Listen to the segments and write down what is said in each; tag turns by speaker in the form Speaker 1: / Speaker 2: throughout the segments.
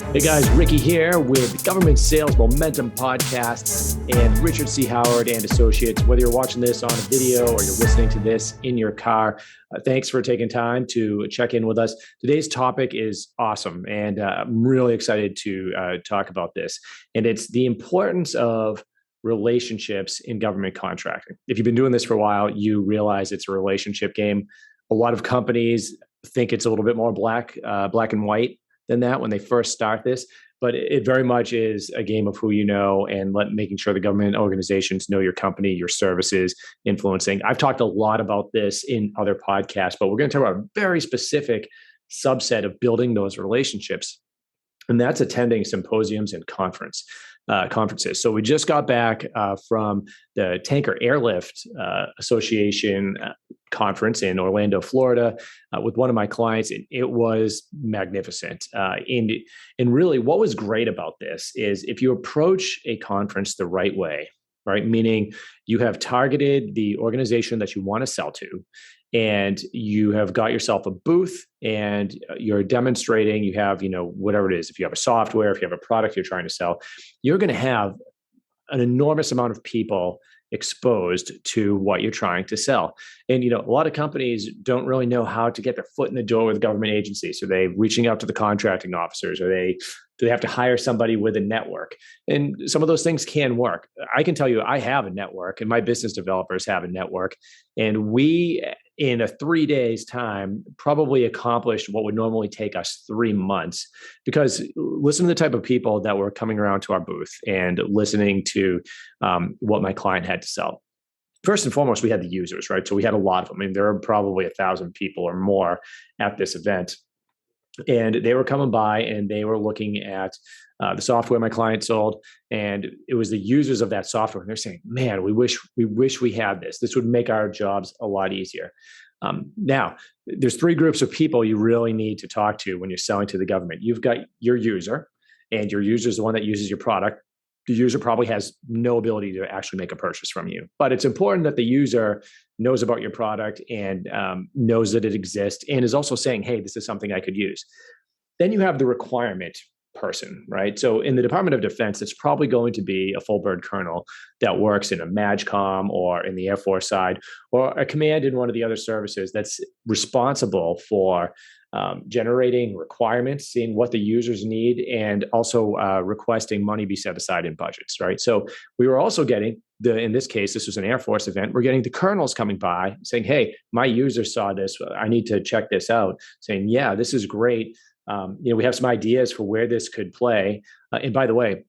Speaker 1: Hey guys, Ricky here with Government Sales Momentum Podcast and Richard C. Howard and Associates. Whether you're watching this on a video or you're listening to this in your car, thanks for taking time to check in with us. Today's topic is awesome, and I'm really excited to talk about this. And it's the importance of relationships in government contracting. If you've been doing this for a while, you realize it's a relationship game. A lot of companies think it's a little bit more black and white than that when they first start this, but it very much is a game of who you know and making sure the government organizations know your company, your services, influencing. I've talked a lot about this in other podcasts, but we're going to talk about a very specific subset of building those relationships, and that's attending symposiums and conferences. So we just got back from the Tanker Airlift Association conference in Orlando, Florida, with one of my clients. It was magnificent. And really, what was great about this is if you approach a conference the right way, right, meaning you have targeted the organization that you want to sell to, and you have got yourself a booth and you're demonstrating, you have, whatever it is, if you have a software, if you have a product you're trying to sell, you're going to have an enormous amount of people exposed to what you're trying to sell. And, a lot of companies don't really know how to get their foot in the door with government agencies. Are they reaching out to the contracting officers? Do they have to hire somebody with a network? And some of those things can work. I can tell you, I have a network and my business developers have a network. And we, in a 3 days time, probably accomplished what would normally take us 3 months, because listen to the type of people that were coming around to our booth and listening to what my client had to sell. First and foremost, we had the users, right? So we had a lot of them. I mean, there were probably 1,000 people or more at this event. And they were coming by and they were looking at the software my client sold, and it was the users of that software. And they're saying, "Man, we wish we had this. This would make our jobs a lot easier." Now, there's 3 groups of people you really need to talk to when you're selling to the government. You've got your user, and your user is the one that uses your product. The user probably has no ability to actually make a purchase from you, but it's important that the user knows about your product and knows that it exists and is also saying, "Hey, this is something I could use." Then you have the requirement person, right? So in the Department of Defense, it's probably going to be a full bird colonel that works in a MAJCOM or in the Air Force side, or a command in one of the other services that's responsible for generating requirements, seeing what the users need, and also requesting money be set aside in budgets, right? So we were also getting in this case, this was an Air Force event, we're getting the colonels coming by saying, "Hey, my user saw this. I need to check this out," saying, "Yeah, this is great. We have some ideas for where this could play." And by the way,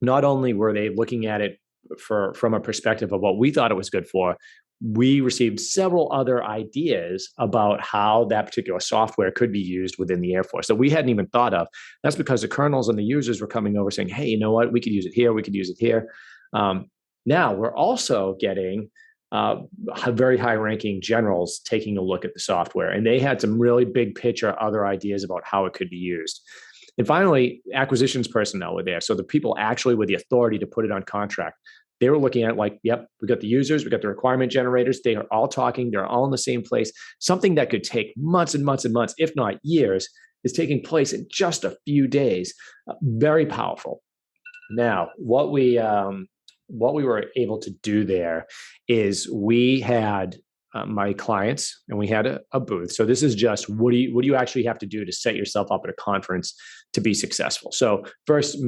Speaker 1: not only were they looking at it from a perspective of what we thought it was good for, we received several other ideas about how that particular software could be used within the Air Force that we hadn't even thought of. That's because the colonels and the users were coming over saying, "Hey, you know what? We could use it here. We could use it here." Now we're also getting very high-ranking generals taking a look at the software, and they had some really big picture other ideas about how it could be used. And finally, acquisitions personnel were there. So the people actually with the authority to put it on contract, they were looking at it like, "Yep, we got the users, we got the requirement generators. They are all talking. They're all in the same place." Something that could take months and months and months, if not years, is taking place in just a few days. Very powerful. Now, what we were able to do there is we had my clients and we had a booth. So this is just what do you actually have to do to set yourself up at a conference to be successful? So first,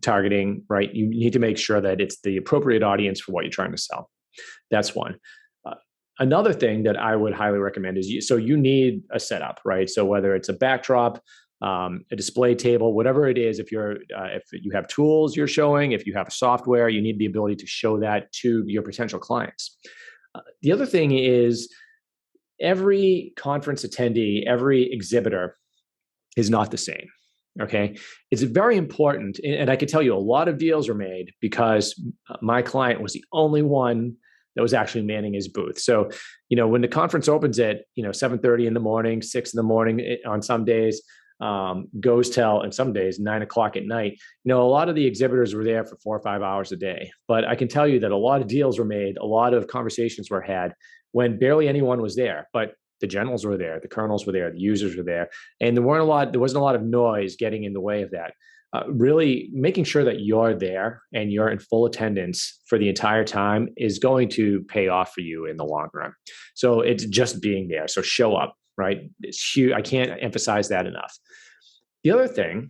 Speaker 1: targeting, right? You need to make sure that it's the appropriate audience for what you're trying to sell. That's one. Another thing that I would highly recommend is you need a setup, right? So whether it's a backdrop, a display table, whatever it is, if you have tools you're showing, if you have software, you need the ability to show that to your potential clients. The other thing is every conference attendee, every exhibitor is not the same. Okay. It's very important. And I can tell you a lot of deals were made because my client was the only one that was actually manning his booth. So, when the conference opens at, 7:30 in the morning, 6 in the morning on some days, goes till, and some days 9 o'clock at night, a lot of the exhibitors were there for 4 or 5 hours a day. But I can tell you that a lot of deals were made, a lot of conversations were had when barely anyone was there. But the generals were there, the colonels were there, the users were there, and there wasn't a lot of noise getting in the way of that. really making sure that you're there and you're in full attendance for the entire time is going to pay off for you in the long run. So it's just being there. So show up, right? It's huge. I can't emphasize that enough. The other thing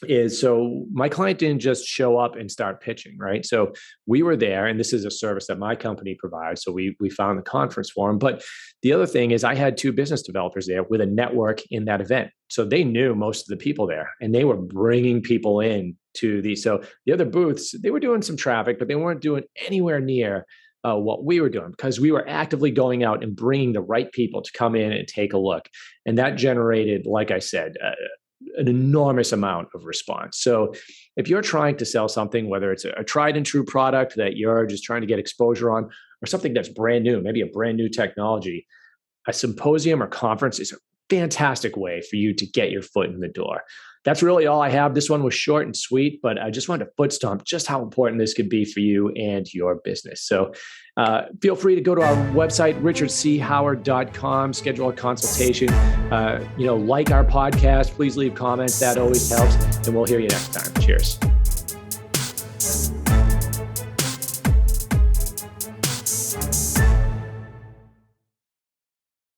Speaker 1: is, so my client didn't just show up and start pitching, right? So we were there, and this is a service that my company provides. So we found the conference for him. But the other thing is I had 2 business developers there with a network in that event. So they knew most of the people there, and they were bringing people in to these. So the other booths, they were doing some traffic, but they weren't doing anywhere near what we were doing, because we were actively going out and bringing the right people to come in and take a look. And that generated, like I said, an enormous amount of response. So if you're trying to sell something, whether it's a tried and true product that you're just trying to get exposure on, or something that's brand new, maybe a brand new technology, a symposium or conference is a fantastic way for you to get your foot in the door. That's really all I have. This one was short and sweet, but I just wanted to foot stomp just how important this could be for you and your business. So feel free to go to our website, richardchoward.com, schedule a consultation. Like our podcast, please leave comments. That always helps. And we'll hear you next time. Cheers.